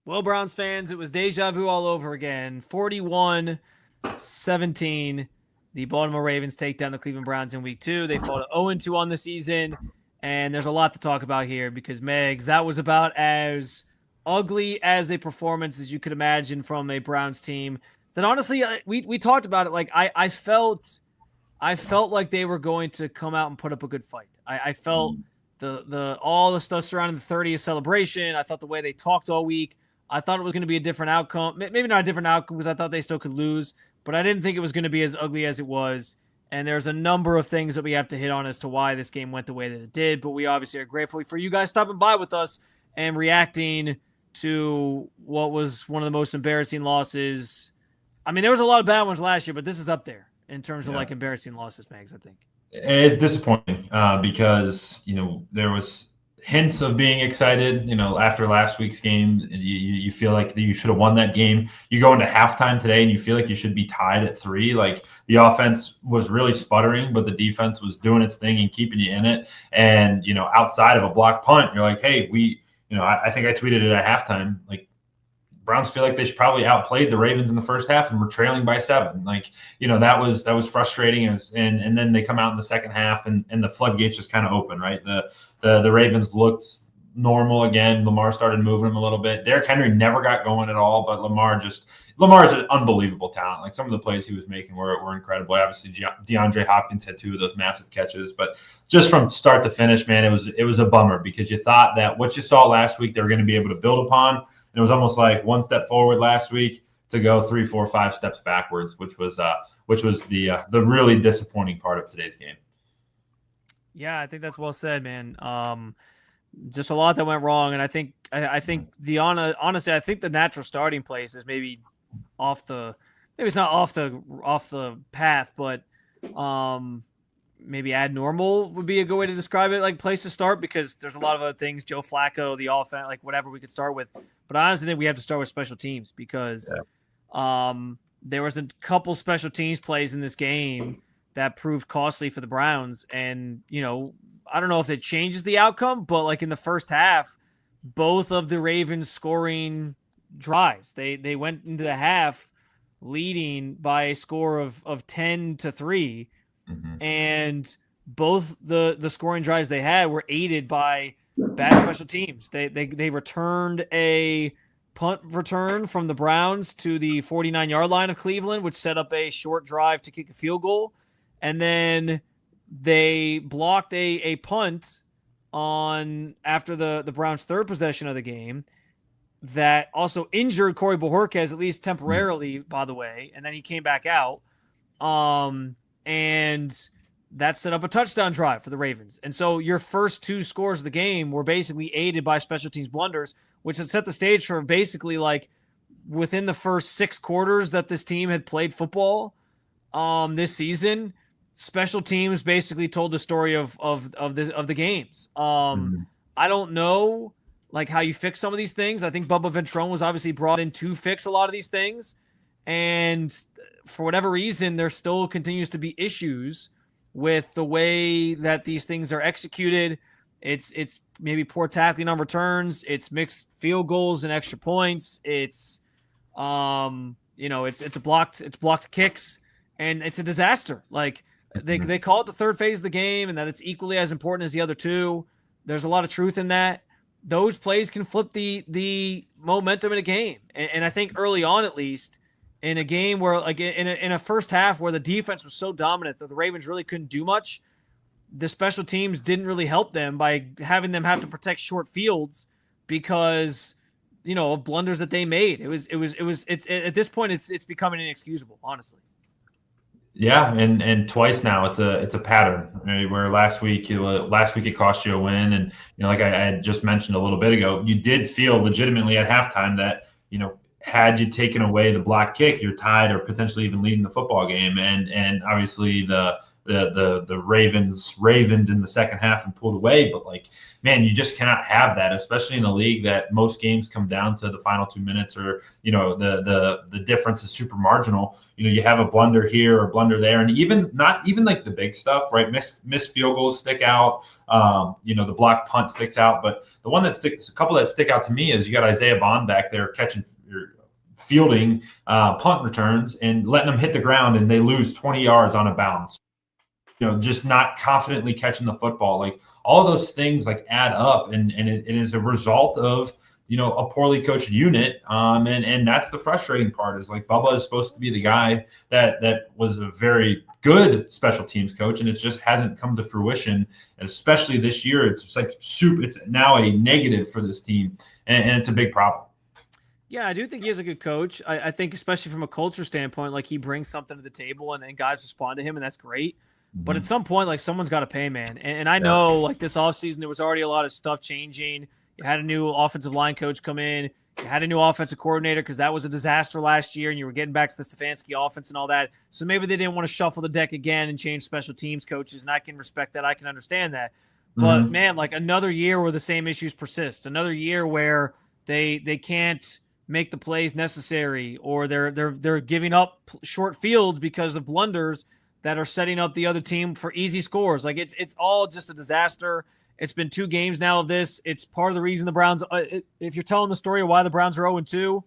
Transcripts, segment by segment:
Well, Browns fans, it was deja vu all over again. 41-17. The Baltimore Ravens take down the Cleveland Browns in week 2. They fall to 0-2 on the season. And there's a lot to talk about here because, Megs, that was about as ugly as a performance as you could imagine from a Browns team. That honestly, we talked about it. Like I felt like they were going to come out and put up a good fight. I felt the all the stuff surrounding the 30th celebration. I thought the way they talked all week. I thought it was going to be a different outcome. Maybe not a different outcome because I thought they still could lose, but I didn't think it was going to be as ugly as it was. And there's a number of things that we have to hit on as to why this game went the way that it did. But we obviously are grateful for you guys stopping by with us and reacting to what was one of the most embarrassing losses. I mean, there was a lot of bad ones last year, but this is up there in terms of like embarrassing losses, Mags, I think. It's disappointing because, there was hints of being excited, after last week's game. You feel like you should have won that game. You go into halftime today and you feel like you should be tied at 3. Like the offense was really sputtering, but the defense was doing its thing and keeping you in it. And, outside of a block punt, you're like, hey, I think I tweeted it at halftime, like, Browns feel like they should probably outplayed the Ravens in the first half and were trailing by 7. Like, that was frustrating. And then they come out in the second half and the floodgates just kind of open, right? The Ravens looked normal again. Lamar started moving them a little bit. Derrick Henry never got going at all, but Lamar is an unbelievable talent. Like some of the plays he was making were incredible. Obviously, DeAndre Hopkins had 2 of those massive catches, but just from start to finish, man, it was a bummer because you thought that what you saw last week they were going to be able to build upon. And it was almost like 1 step forward last week to go 3, 4, 5 steps backwards, which was the really disappointing part of today's game. Yeah, I think that's well said, man. Just a lot that went wrong, and I think honestly, I think the natural starting place is maybe it's not off the path, but maybe abnormal would be a good way to describe it, like place to start, because there's a lot of other things, Joe Flacco, the offense, like whatever we could start with. But I honestly think we have to start with special teams because there was a couple special teams plays in this game that proved costly for the Browns. And, I don't know if it changes the outcome, but like in the first half, both of the Ravens scoring drives, they went into the half leading by a score of 10-3. Mm-hmm. And both the scoring drives they had were aided by bad special teams. They returned a punt return from the Browns to the 49-yard line of Cleveland, which set up a short drive to kick a field goal. And then they blocked a punt on after the Browns' third possession of the game that also injured Corey Bojorquez, at least temporarily, by the way. And then he came back out. And that set up a touchdown drive for the Ravens. And so your first 2 scores of the game were basically aided by special teams blunders, which had set the stage for basically like within the first 6 quarters that this team had played football this season. Special teams basically told the story of the games. I don't know like how you fix some of these things. I think Bubba Ventrone was obviously brought in to fix a lot of these things. And for whatever reason, there still continues to be issues with the way that these things are executed. It's maybe poor tackling on returns. It's mixed field goals and extra points. It's it's blocked kicks, and it's a disaster. Like they call it the third phase of the game, and that it's equally as important as the other 2. There's a lot of truth in that. Those plays can flip the momentum in a game, and I think early on at least. In a game where, like, in a first half where the defense was so dominant that the Ravens really couldn't do much, the special teams didn't really help them by having them have to protect short fields because, of blunders that they made. It's at this point it's becoming inexcusable, honestly. Yeah, and twice now it's a pattern, right? Where last week it cost you a win, and like I had just mentioned a little bit ago, you did feel legitimately at halftime that had you taken away the block kick, you're tied or potentially even leading the football game. And obviously the the Ravens ravened in the second half and pulled away. But like, man, you just cannot have that, especially in a league that most games come down to the final 2 minutes, or the difference is super marginal. You have a blunder here or blunder there, and not even like the big stuff, right? Missed field goals stick out. The blocked punt sticks out, but the one that sticks, a couple that stick out to me is you got Isaiah Bond back there fielding punt returns and letting them hit the ground, and they lose 20 yards on a bounce. Just not confidently catching the football. Like, all of those things like add up, and it is a result of a poorly coached unit. And that's the frustrating part, is like Bubba is supposed to be the guy that was a very good special teams coach, and it just hasn't come to fruition. And especially this year, it's like it's now a negative for this team, and it's a big problem. Yeah, I do think he is a good coach. I think, especially from a culture standpoint, like, he brings something to the table, and guys respond to him, and that's great. Mm-hmm. But at some point, like, someone's got to pay, man. And I know, like, this offseason, there was already a lot of stuff changing. You had a new offensive line coach come in. You had a new offensive coordinator, because that was a disaster last year, and you were getting back to the Stefanski offense and all that. So maybe they didn't want to shuffle the deck again and change special teams coaches, and I can respect that. I can understand that. But, man, like, another year where the same issues persist, another year where they can't make the plays necessary, or they're giving up short fields because of blunders that are setting up the other team for easy scores. Like, it's all just a disaster. It's been 2 games now of this. It's part of the reason the Browns, if you're telling the story of why the Browns are 0-2,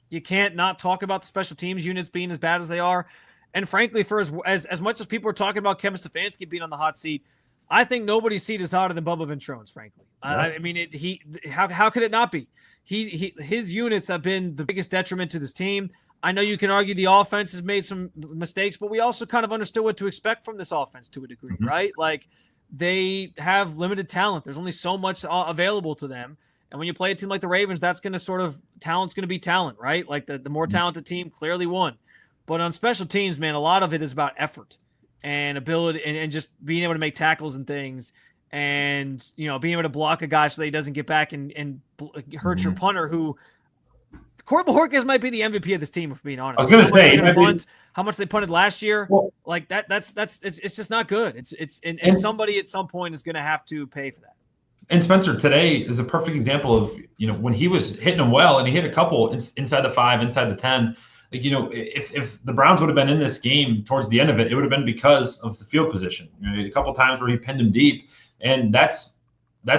you can't not talk about the special teams units being as bad as they are. And frankly, for as much as people are talking about Kevin Stefanski being on the hot seat, I think nobody's seat is hotter than Bubba Ventrone's, frankly. Yeah. I mean, how could it not be? His units have been the biggest detriment to this team. I know you can argue the offense has made some mistakes, but we also kind of understood what to expect from this offense to a degree, right? Like, they have limited talent. There's only so much available to them. And when you play a team like the Ravens, that's going to talent's going to be talent, right? Like, the more talented team clearly won. But on special teams, man, a lot of it is about effort and ability, and just being able to make tackles and things. And, being able to block a guy so that he doesn't get back and hurt your punter, who Court Bojorquez might be the MVP of this team, if being honest. I was going to say, how much they punted last year. Well, like it's just not good. And somebody at some point is going to have to pay for that. And Spencer, today is a perfect example of, when he was hitting them well, and he hit a couple inside the 5, inside the 10. Like, if the Browns would have been in this game towards the end of it, it would have been because of the field position. A couple times where he pinned him deep, and that's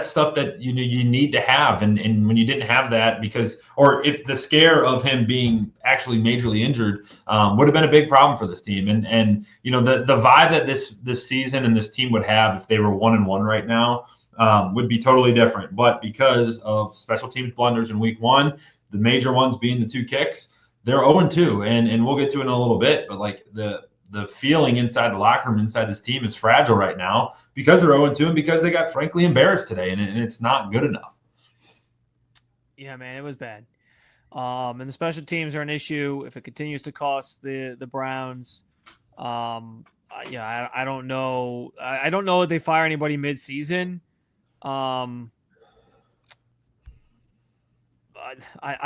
stuff that you need to have. And when you didn't have that, or if the scare of him being actually majorly injured would have been a big problem for this team. And the vibe that this season and this team would have if they were 1-1 right now would be totally different. But because of special teams blunders in week 1, the major ones being the 2 kicks, they're 0-2, and we'll get to it in a little bit. But like, the feeling inside the locker room, inside this team, is fragile right now because they're 0-2 and because they got frankly embarrassed today, and it's not good enough. Yeah, man, it was bad. And the special teams are an issue if it continues to cost the Browns. I don't know. I don't know if they fire anybody mid-season. I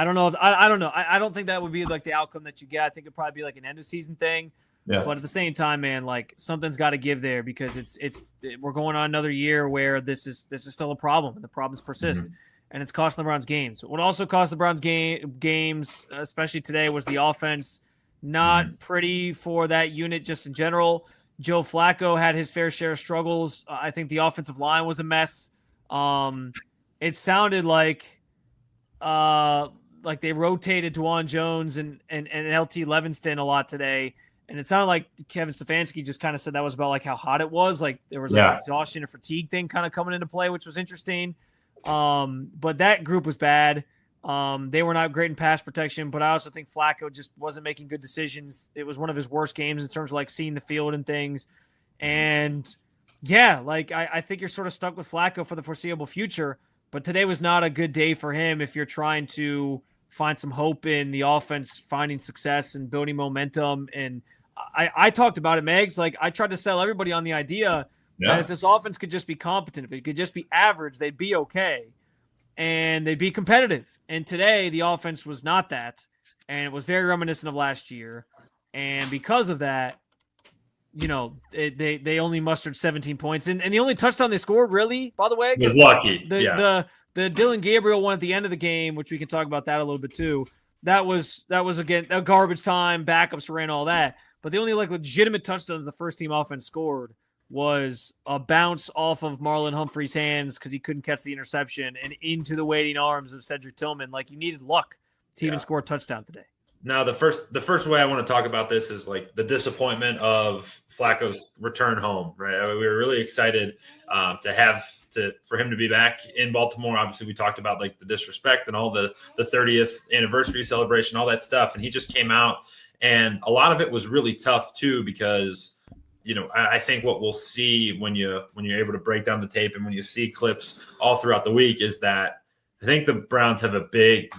don't know. I don't know. I don't think that would be like the outcome that you get. I think it'd probably be like an end of season thing. Yeah. But at the same time, man, like, something's got to give there, because we're going on another year where this is still a problem, and the problems persist, and it's costing the Browns games. What also cost the Browns games, especially today, was the offense. Not pretty for that unit just in general. Joe Flacco had his fair share of struggles. I think the offensive line was a mess. It sounded like they rotated Dwan Jones and LT Levinston a lot today. And it sounded like Kevin Stefanski just kind of said that was about like how hot it was. Like, there was an exhaustion and fatigue thing kind of coming into play, which was interesting. But that group was bad. They were not great in pass protection, but I also think Flacco just wasn't making good decisions. It was one of his worst games in terms of like seeing the field and things. And yeah, like, I think you're sort of stuck with Flacco for the foreseeable future. But today was not a good day for him if you're trying to find some hope in the offense, finding success and building momentum. And I talked about it, Megs. Like, I tried to sell everybody on the idea that if this offense could just be competent, if it could just be average, they'd be okay and they'd be competitive. And today the offense was not that, and it was very reminiscent of last year. And because of that, they only mustered 17 points, and the only touchdown they scored, really, by the way, was lucky. The Dylan Gabriel one at the end of the game, which we can talk about that a little bit too. That was again a garbage time. Backups ran all that, but the only legitimate touchdown that the first team offense scored was a bounce off of Marlon Humphrey's hands because he couldn't catch the interception and into the waiting arms of Cedric Tillman. You needed luck to even score a touchdown today. Now, the first way I want to talk about this is the disappointment of Flacco's return home, right? We were really excited for him to be back in Baltimore. Obviously, we talked about the disrespect and all the 30th anniversary celebration, all that stuff. And he just came out, and a lot of it was really tough too, because I think what we'll see when you're able to break down the tape and when you see clips all throughout the week is that I think the Browns have a big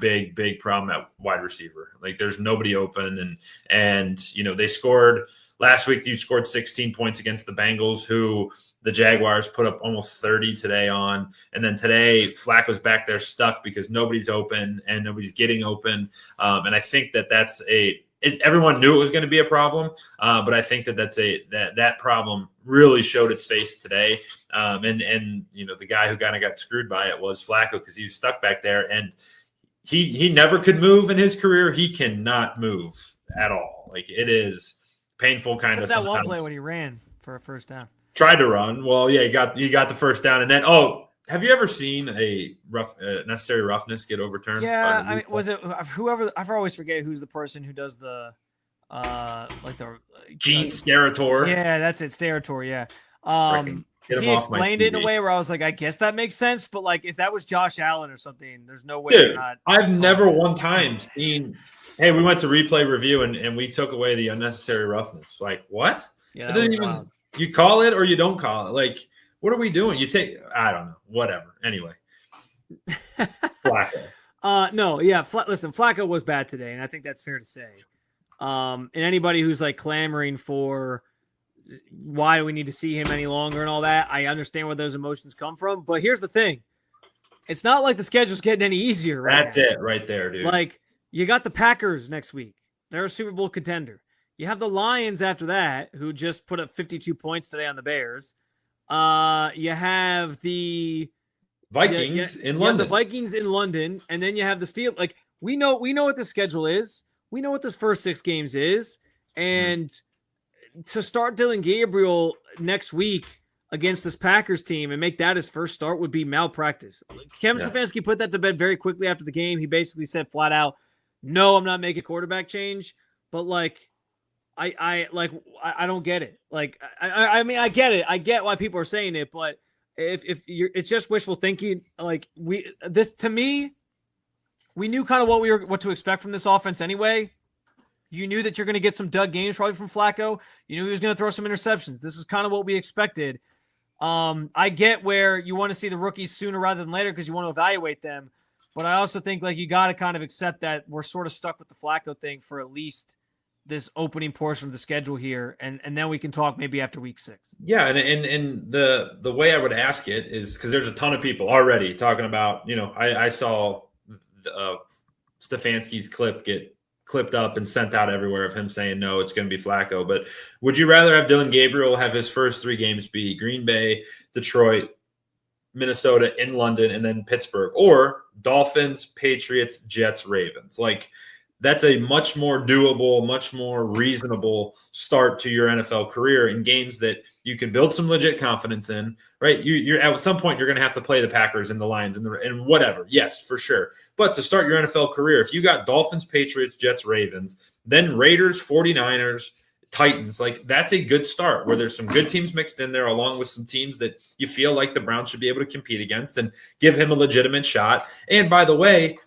problem at wide receiver. There's nobody open, and they scored last week. You scored 16 points against the Bengals, who the Jaguars put up almost 30 today on, and then today Flacco's back there stuck because nobody's open and nobody's getting open. And I think that's everyone knew it was going to be a problem, but I think that problem really showed its face today. And the guy who kind of got screwed by it was Flacco, because he was stuck back there, and he never could move in his career. He cannot move at all. It is painful kind of. That one play when he ran for a first down. Tried to run. Well, yeah, he got the first down, and then have you ever seen a necessary roughness get overturned? Yeah, I mean, was it whoever? I always forget who's the person who does the Gene Steratore. Yeah, that's it, Steratore. Yeah, he explained it in a way where I was like, I guess that makes sense, but if that was Josh Allen or something, there's no way. Dude, I've never one time seen. Hey, we went to replay review and we took away the unnecessary roughness. What? Yeah, you call it or you don't call it. What are we doing? I don't know. Whatever. Anyway. Flacco. No, yeah. Listen, Flacco was bad today, and I think that's fair to say. And anybody who's clamoring for why do we need to see him any longer and all that, I understand where those emotions come from. But here's the thing. It's not like the schedule's getting any easier right That's now. it right there, dude. You got the Packers next week. They're a Super Bowl contender. You have the Lions after that, who just put up 52 points today on the Bears. You have the Vikings in London. The Vikings in London, and then you have the Steelers. We know what the schedule is. We know what this first 6 games is, and to start Dylan Gabriel next week against this Packers team and make that his first start would be malpractice. Kevin Stefanski put that to bed very quickly after the game. He basically said flat out, "No, I'm not making quarterback change." But I don't get it. I mean, I get it. I get why people are saying it, but if you're, it's just wishful thinking. To me, we knew kind of what to expect from this offense anyway. You knew that you're going to get some dud games probably from Flacco. You knew he was going to throw some interceptions. This is kind of what we expected. I get where you want to see the rookies sooner rather than later because you want to evaluate them. But I also think you got to kind of accept that we're sort of stuck with the Flacco thing for at least this opening portion of the schedule here, and then we can talk maybe after week 6. Yeah, and the way I would ask it is because there's a ton of people already talking about, I saw Stefanski's clip get clipped up and sent out everywhere of him saying, no, it's going to be Flacco. But would you rather have Dylan Gabriel have his first 3 games be Green Bay, Detroit, Minnesota, in London, and then Pittsburgh, or Dolphins, Patriots, Jets, Ravens? That's a much more doable, much more reasonable start to your NFL career in games that you can build some legit confidence in, right? You're at some point, you're going to have to play the Packers and the Lions and whatever. Yes, for sure. But to start your NFL career, if you got Dolphins, Patriots, Jets, Ravens, then Raiders, 49ers, Titans, that's a good start where there's some good teams mixed in there along with some teams that you feel like the Browns should be able to compete against and give him a legitimate shot. And by the way,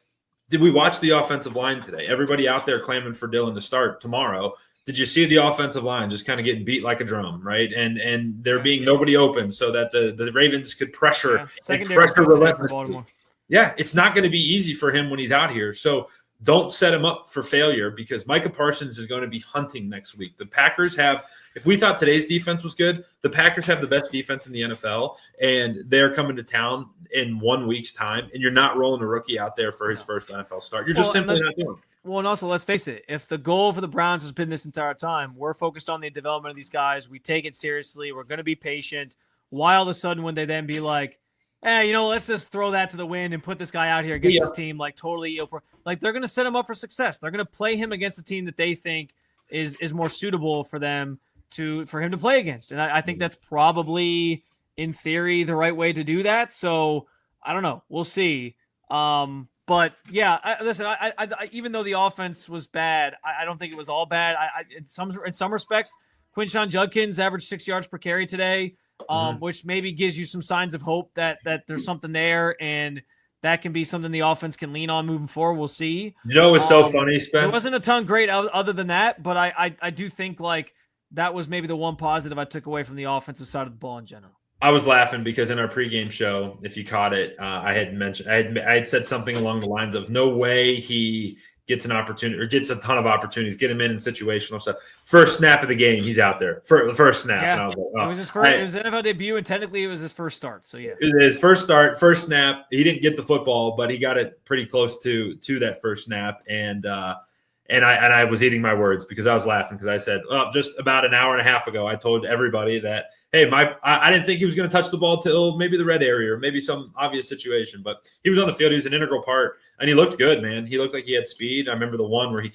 did we watch the offensive line today? Everybody out there clamoring for Dylan to start tomorrow. Did you see the offensive line just kind of getting beat like a drum, right? And there being nobody open so that the Ravens could pressure relentlessly. Yeah, it's not going to be easy for him when he's out here. So don't set him up for failure because Micah Parsons is going to be hunting next week. The Packers have, if we thought today's defense was good, the Packers have the best defense in the NFL, and they're coming to town in 1 week's time, and you're not rolling a rookie out there for his first NFL start. You're just simply not doing it. Well, and also, let's face it, if the goal for the Browns has been this entire time, we're focused on the development of these guys. We take it seriously. We're going to be patient. Why all of a sudden would they then be like, let's just throw that to the wind and put this guy out here against this team like totally like they're going to set him up for success. They're going to play him against a team that they think is more suitable for them for him to play against. And I think that's probably in theory the right way to do that. So I don't know. We'll see. But yeah, listen. I even though the offense was bad, I don't think it was all bad. In some respects, Quinshon Judkins averaged 6 yards per carry today, which maybe gives you some signs of hope that there's something there, and that can be something the offense can lean on moving forward. We'll see. You know, it was so funny, Spence. It wasn't a ton great other than that, but I do think like that was maybe the one positive I took away from the offensive side of the ball in general. I was laughing because in our pregame show, if you caught it, I had said something along the lines of, "No way he gets an opportunity or gets a ton of opportunities. Get him in situational stuff. First snap of the game, he's out there for the first snap." Yeah. And I was like, It was his first. It was his NFL debut, and technically it was his first start. So yeah, his first start, first snap. He didn't get the football, but he got it pretty close to that first snap, and I was eating my words because I was laughing because I said, just about an hour and a half ago, I told everybody that, hey, I didn't think he was going to touch the ball till maybe the red area or maybe some obvious situation, but he was on the field. He was an integral part, and he looked good, man. He looked like he had speed. I remember the one where he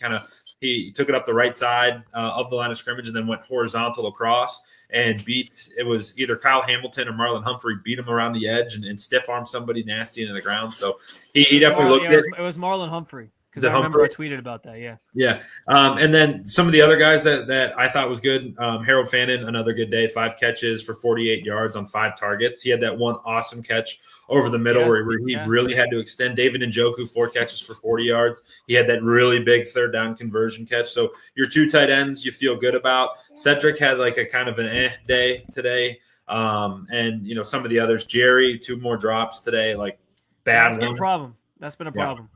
took it up the right side of the line of scrimmage and then went horizontal across and it was either Kyle Hamilton or Marlon Humphrey beat him around the edge and stiff armed somebody nasty into the ground. So he definitely looked good. It was Marlon Humphrey. Because I remember I tweeted about that, yeah. Yeah. And then some of the other guys that I thought was good, Harold Fannin, another good day, 5 catches for 48 yards on 5 targets. He had that one awesome catch over the middle where he really had to extend. David Njoku, 4 catches for 40 yards. He had that really big third down conversion catch. So your 2 tight ends you feel good about. Cedric had like a kind of an day today. And, some of the others, Jerry, 2 more drops today, like bad. That's been a problem. That's been a problem.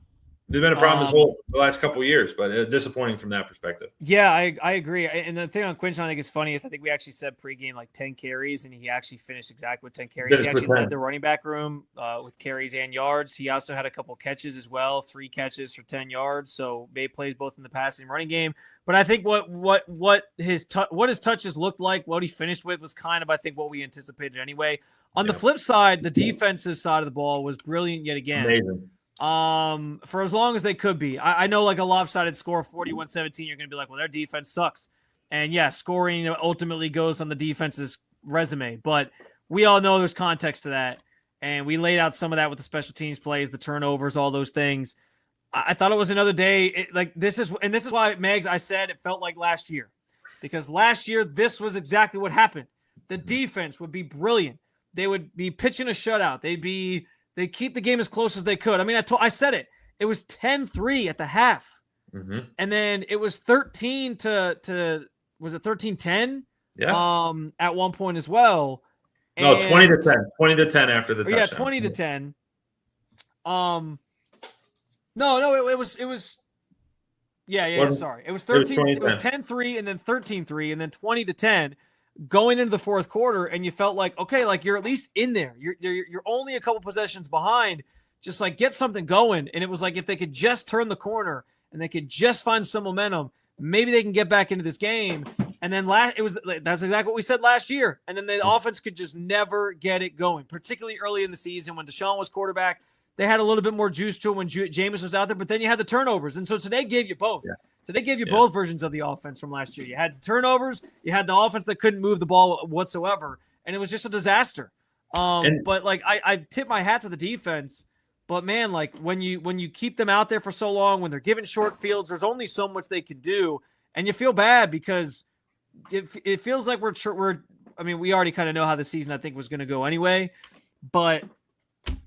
There's been a problem the last couple of years, but disappointing from that perspective. Yeah, I agree. And the thing on Quinshon I think is funny is I think we actually said pregame like 10 carries, and he actually finished exactly with 10 carries. He actually led the running back room with carries and yards. He also had a couple catches as well, 3 catches for 10 yards. So made plays both in the passing and running game. But I think what his touches looked like, what he finished with was kind of I think what we anticipated anyway. On the flip side, the defensive side of the ball was brilliant yet again. Amazing. For as long as they could be. I know like a lopsided score, 41-17, you're going to be like, well, their defense sucks. And yeah, scoring ultimately goes on the defense's resume, but we all know there's context to that. And we laid out some of that with the special teams plays, the turnovers, all those things. I thought it was another day. This is why, Megs, I said it felt like last year, because last year, this was exactly what happened. The defense would be brilliant. They would be pitching a shutout. They keep the game as close as they could. I mean, I said it. It was 10-3 at the half. Mm-hmm. And then it was 13 to was it 13-10? Yeah. At one point as well. No, 20-10. 20-10 after the touchdown. Yeah, 20-10. No, it was sorry. It was 13. It was 10-3 and then 13-3 and then 20-10. Going into the fourth quarter, and you felt like, okay, like you're at least in there. You're only a couple possessions behind. Just like get something going. And it was like if they could just turn the corner and they could just find some momentum, maybe they can get back into this game. And then that's exactly what we said last year. And then the offense could just never get it going, particularly early in the season when Deshaun was quarterback. They had a little bit more juice to it when Jameis was out there, but then you had the turnovers. And so today gave you both. Yeah. So they gave you both versions of the offense from last year. You had turnovers, you had the offense that couldn't move the ball whatsoever, and it was just a disaster. But like I tip my hat to the defense. But man, like when you keep them out there for so long, when they're given short fields, there's only so much they can do, and you feel bad because it feels like we already kind of know how the season I think was going to go anyway, but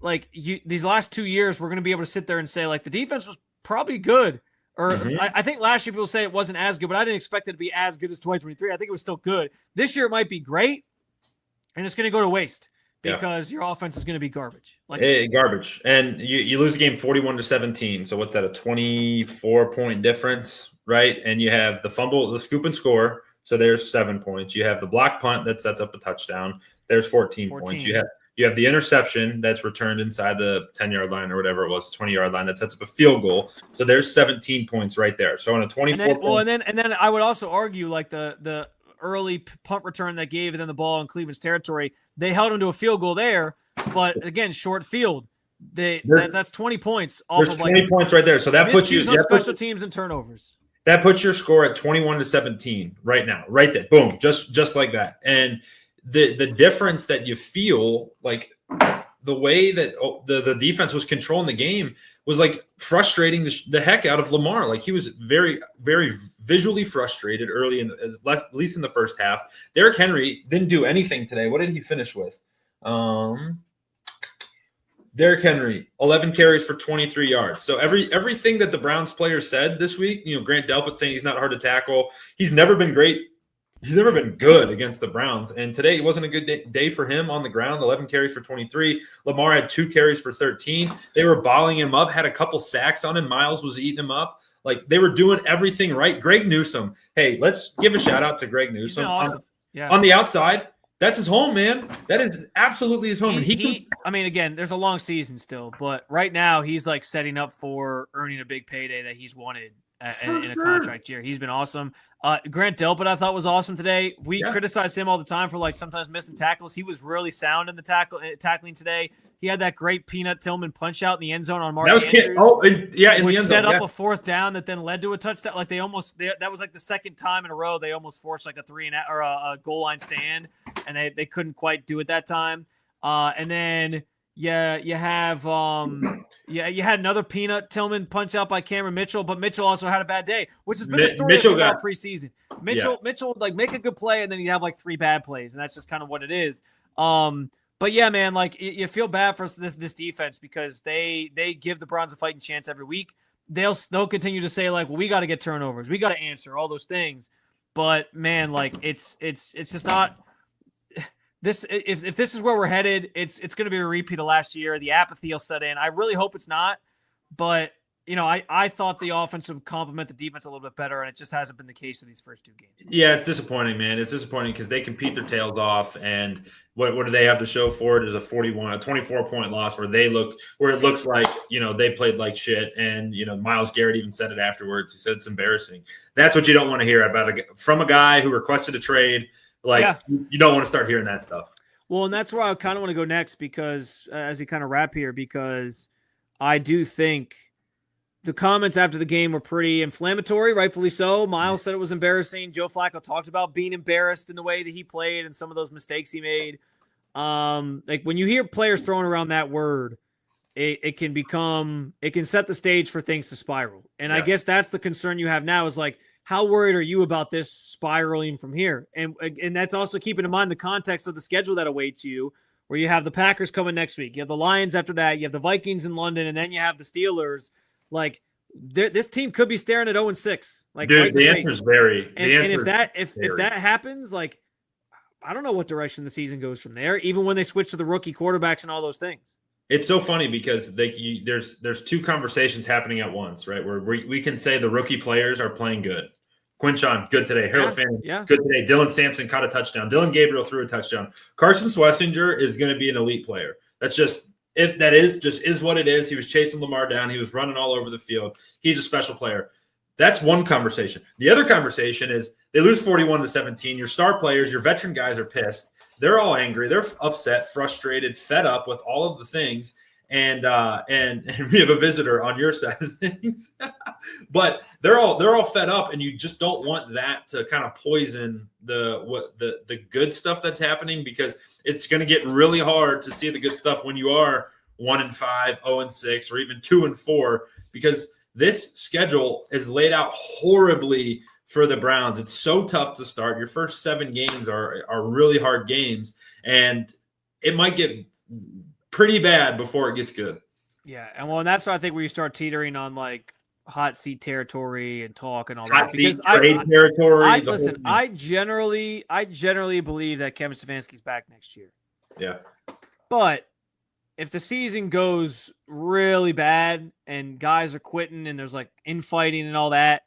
like these last 2 years, we're going to be able to sit there and say like the defense was probably good. Or I think last year people say it wasn't as good, but I didn't expect it to be as good as 2023. I think it was still good. This year it might be great, and it's going to go to waste because your offense is going to be garbage. Garbage. And you lose the game 41-17. So what's that, a 24-point difference, right? And you have the fumble, the scoop and score. So there's 7 points. You have the block punt that sets up a touchdown. There's 14 points. You have the interception that's returned inside the 10-yard line or whatever it was, 20-yard line that sets up a field goal. So there's 17 points right there. So on a 24 and then I would also argue like the early punt return that gave them the ball in Cleveland's territory, they held them to a field goal there, but again, short field. That's 20 points off of 20 points right there. So that puts you on special teams and turnovers. That puts your score at 21-17 right now, right there. Boom, just like that. And the difference that you feel, like the way that the defense was controlling the game was like frustrating the heck out of Lamar. Like he was very, very visually frustrated early at least in the first half. Derrick Henry didn't do anything today. What did he finish with? Derrick Henry, 11 carries for 23 yards. So everything that the Browns players said this week, Grant Delpit saying he's not hard to tackle. He's never been great. He's never been good against the Browns. And today it wasn't a good day for him on the ground, 11 carries for 23. Lamar had 2 carries for 13. They were balling him up, had a couple sacks on him. Miles was eating him up. Like they were doing everything right. Greg Newsome. Hey, let's give a shout out to Greg Newsome. Awesome. On the outside. That's his home, man. That is absolutely his home. I mean, again, there's a long season still, but right now he's like setting up for earning a big payday that he's wanted in a contract year. He's been awesome. Grant Delpit, I thought, was awesome today. We criticize him all the time for like sometimes missing tackles. He was really sound in the tackling today. He had that great Peanut Tillman punch out in the end zone on Mark Andrews. In the end which zone, set up a 4th down that then led to a touchdown. Like that was like the second time in a row they almost forced like a goal line stand, and they couldn't quite do it that time. And then you have you had another Peanut Tillman punch out by Cameron Mitchell, but Mitchell also had a bad day, which has been the story of preseason. Mitchell would like make a good play and then he'd have like 3 bad plays, and that's just kind of what it is. But yeah, man, like you feel bad for this defense because they give the Browns a fighting chance every week. They'll continue to say like, well, we got to get turnovers, we got to answer all those things. But man, like it's just not this. If this is where we're headed, it's going to be a repeat of last year. The apathy will set in. I really hope it's not, but I thought the offense would complement the defense a little bit better, and it just hasn't been the case in these first 2 games. Yeah, it's disappointing, man. It's disappointing because they compete their tails off, and what do they have to show for it is a 24-point loss where it looks like they played like shit, and Myles Garrett even said it afterwards. He said it's embarrassing. That's what you don't want to hear from a guy who requested a trade. You don't want to start hearing that stuff. Well, and that's where I kind of want to go next because as we kind of wrap here, because I do think the comments after the game were pretty inflammatory, rightfully so. Miles said it was embarrassing. Joe Flacco talked about being embarrassed in the way that he played and some of those mistakes he made. Like when you hear players throwing around that word, it can set the stage for things to spiral. And I guess that's the concern you have now is like, how worried are you about this spiraling from here? And that's also keeping in mind the context of the schedule that awaits you, where you have the Packers coming next week. You have the Lions after that. You have the Vikings in London, and then you have the Steelers. Like this team could be staring at 0-6. Like, dude, right the answer is very. And if that happens, like, I don't know what direction the season goes from there. Even when they switch to the rookie quarterbacks and all those things. It's so funny because there's 2 conversations happening at once, right? Where we can say the rookie players are playing good. Quinshon, good today. Harold Fanning, good today. Dylan Sampson caught a touchdown. Dylan Gabriel threw a touchdown. Carson Schlesinger is going to be an elite player. That's just is what it is. He was chasing Lamar down. He was running all over the field. He's a special player. That's one conversation. The other conversation is they lose 41-17. Your star players, your veteran guys are pissed. They're all angry. They're upset, frustrated, fed up with all of the things. And we have a visitor on your side of things. But they're all fed up, and you just don't want that to kind of poison the good stuff that's happening, because it's going to get really hard to see the good stuff when you are 1-5, 0-6, or even 2-4, because this schedule is laid out horribly for the Browns. It's so tough to start. Your first 7 games are really hard games, and it might get pretty bad before it gets good. Yeah, and that's why I think where you start teetering on like hot seat territory and talk and all hot that. Seat trade territory. Listen, I generally believe that Kevin Stefanski's back next year. Yeah, but if the season goes really bad and guys are quitting and there's like infighting and all that,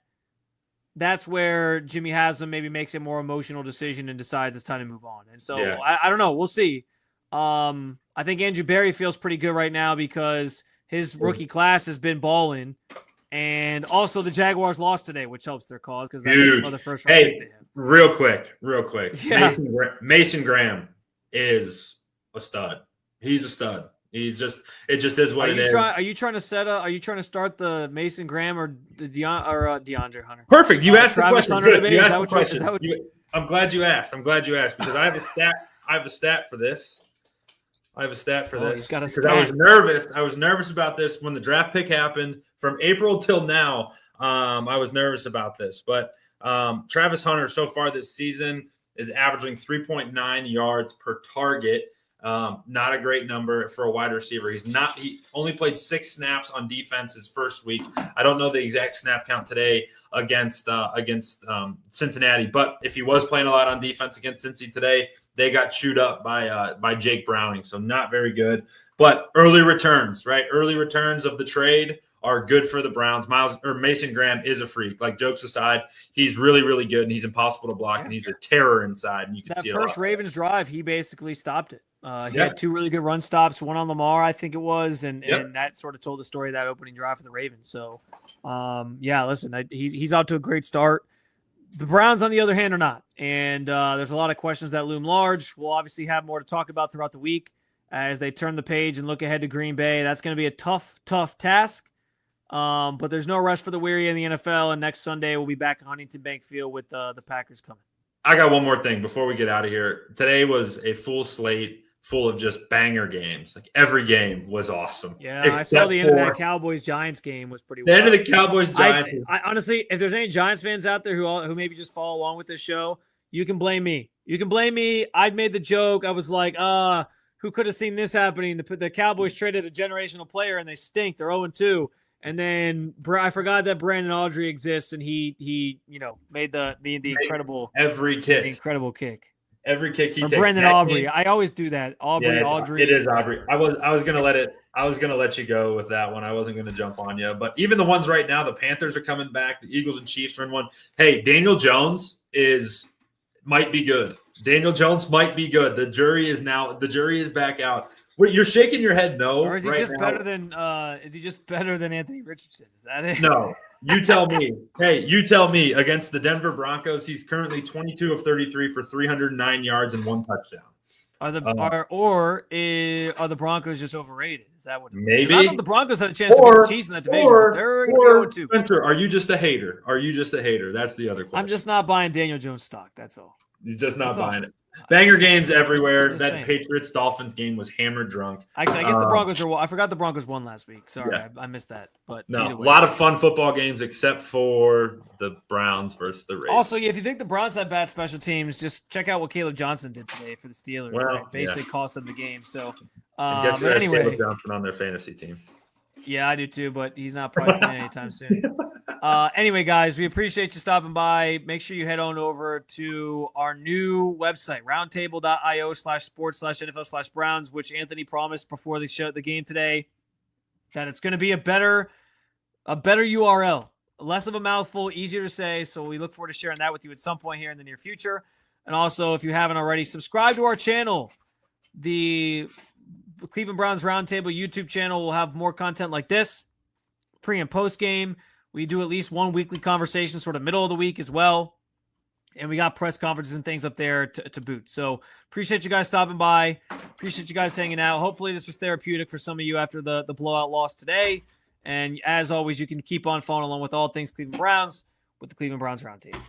that's where Jimmy Haslam maybe makes a more emotional decision and decides it's time to move on. And so I don't know. We'll see. I think Andrew Berry feels pretty good right now because his rookie class has been balling. And also the Jaguars lost today, which helps their cause because that's for the first round pick they have. Real quick. Yeah. Mason Graham is a stud. He's a stud. It just is what it is. Are you trying to start the Mason Graham or the DeAndre Hunter? Perfect. You asked the question. Good. You asked the question. I'm glad you asked because I have a stat. I have a stat for this. He's got a stat. I was nervous about this when the draft pick happened. From April till now, I was nervous about this. But Travis Hunter so far this season is averaging 3.9 yards per target. Not a great number for a wide receiver. He only played 6 snaps on defense his first week. I don't know the exact snap count today against Cincinnati, but if he was playing a lot on defense against Cincy today, they got chewed up by Jake Browning. So not very good, but early returns, right? Early returns of the trade are good for the Browns. Mason Graham is a freak. Like, jokes aside, he's really, really good, and he's impossible to block, and he's a terror inside. And you can see that first Ravens drive, he basically stopped it. He had 2 really good run stops, one on Lamar, I think it was, and that sort of told the story of that opening drive for the Ravens. So, listen, he's out to a great start. The Browns, on the other hand, are not, and there's a lot of questions that loom large. We'll obviously have more to talk about throughout the week as they turn the page and look ahead to Green Bay. That's going to be a tough task. But there's no rest for the weary in the NFL, and next Sunday we'll be back at Huntington Bank Field with the Packers coming. I got one more thing before we get out of here. Today was a full slate full of just banger games. Like, every game was awesome. Yeah, I saw the end of that Cowboys-Giants game was pretty wild. The end of the Cowboys-Giants. I honestly, if there's any Giants fans out there who maybe just follow along with this show, you can blame me. I made the joke. I was like, who could have seen this happening? The Cowboys traded a generational player, and they stink. They're 0-2. And then I forgot that Brandon Audrey exists, and he made the incredible incredible kick. Every kick he takes. Brandon Aubrey. I always do that. Audrey. It is Aubrey. I was gonna let you go with that one. I wasn't gonna jump on you. But even the ones right now, the Panthers are coming back. The Eagles and Chiefs are in one. Hey, Daniel Jones might be good. Daniel Jones might be good. The jury is back out. Wait, you're shaking your head no. Or is he just better than Anthony Richardson? Is that it? No. You tell me. Hey, you tell me. Against the Denver Broncos, he's currently 22 of 33 for 309 yards and 1 touchdown. Are the Broncos just overrated? Is that what it is? Maybe. I thought the Broncos had a chance to beat the Chiefs in that division. They're going to. Punter, are you just a hater? That's the other question. I'm just not buying Daniel Jones stock. That's all. You're just not buying it. Banger games everywhere. That Patriots-Dolphins game was hammered drunk. Actually, I guess the Broncos I forgot the Broncos won last week. Sorry, I missed that. But no, a lot of fun football games except for the Browns versus the Ravens. Also, if you think the Browns have bad special teams, just check out what Caleb Johnson did today for the Steelers. Basically cost them the game. So, but anyway, Caleb Johnson on their fantasy team. Yeah, I do too, but he's not probably playing anytime soon. Anyway, guys, we appreciate you stopping by. Make sure you head on over to our new website, roundtable.io/sports/NFL/Browns, which Anthony promised before the game today that it's going to be a better URL, less of a mouthful, easier to say. So we look forward to sharing that with you at some point here in the near future. And also, if you haven't already, subscribe to our channel. The Cleveland Browns Roundtable YouTube channel will have more content like this, pre and post game. We do at least one weekly conversation, sort of middle of the week as well. And we got press conferences and things up there to boot. So appreciate you guys stopping by. Appreciate you guys hanging out. Hopefully this was therapeutic for some of you after the blowout loss today. And as always, you can keep on following along with all things Cleveland Browns with the Cleveland Browns Roundtable.